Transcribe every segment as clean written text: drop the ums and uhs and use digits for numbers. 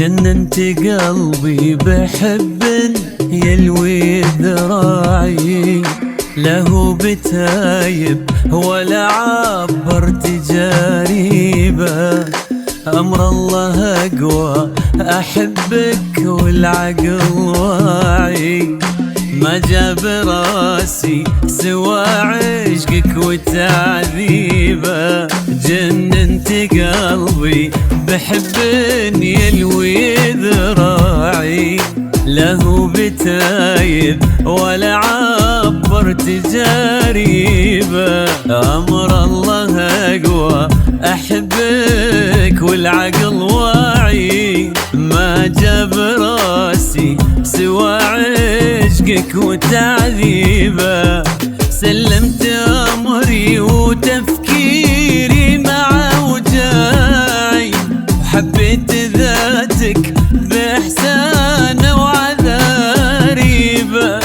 جننت قلبي بحب يلوي ذراعي، له بتايب ولا عبرت جريبه. أمر الله أقوى أحبك والعقل واعي، ما جاب راسي سوى عشقك وتعذيبه. جننت قلبي بحب يلوي ذراعي، له بتايب ولا عبرت جريبه. أمر الله أقوى أحبك والعقل واعي، ما جاب راسي سوى عشقك وتعذيبه. سلمت أمري وتفكيري مع وجاعي، وحبيت ذاتك بإحسان وعذاريبه.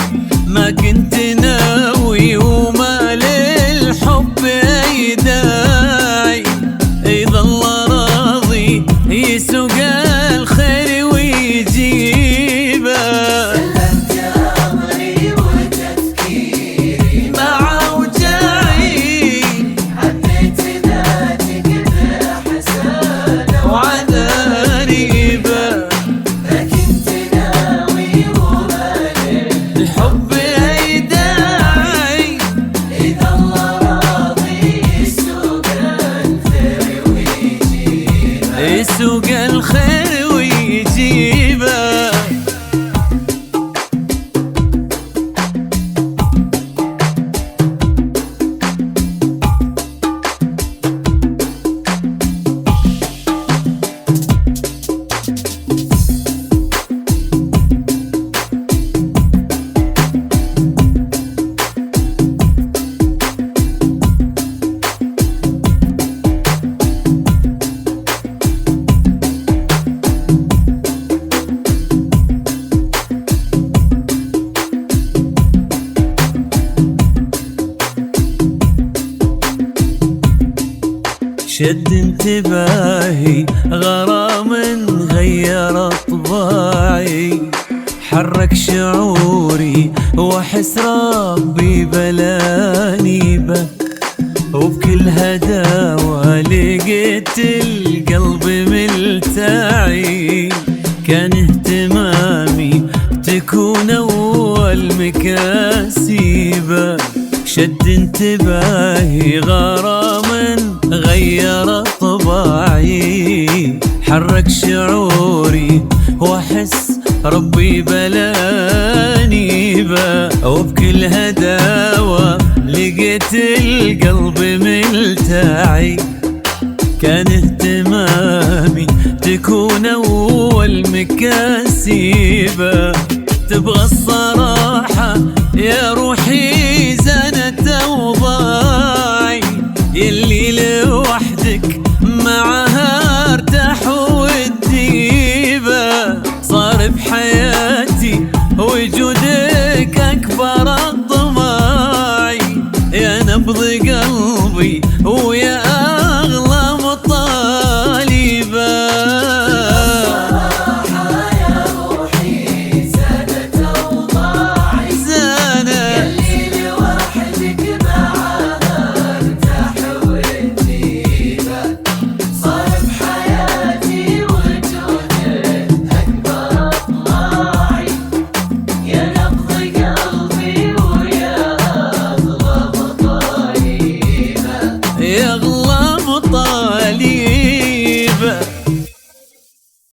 ما كنت ناوي وما للحب أي داعي، إذا الله راضي يسوق الخير ويجيبه. سلمت أمري وتفكيري مع وجاعي، حبيت ذاتك بإحسان وعذاريبه. ما كنت ناوي وما الحب أي داعي، إذا الله راضي يسوق الخير ويجيبه. يسوق الخير ويجيبه. شد انتباهي غرام غير طباعي، حرك شعوري واحس ربي بلاني به. وبكل هداوة لقيت القلب ملتاعي، كان اهتمامي تكون أول مكاسبه. شد انتباهي غرام غير طباعي، حرك شعوري واحس ربي بلاني به. وبكل هداوة لقيت القلب ملتاعي، كان اهتمامي تكون أول مكاسبه. تبغى الصراحة يا روحي زنت أوضاعي، يلي لوحدك معها ارتاح والديبة. صار بحياتي وجودك أكبر الطماعي، يا نبض قلبي ويا أغلى مطالبه. يغلى مطالبه.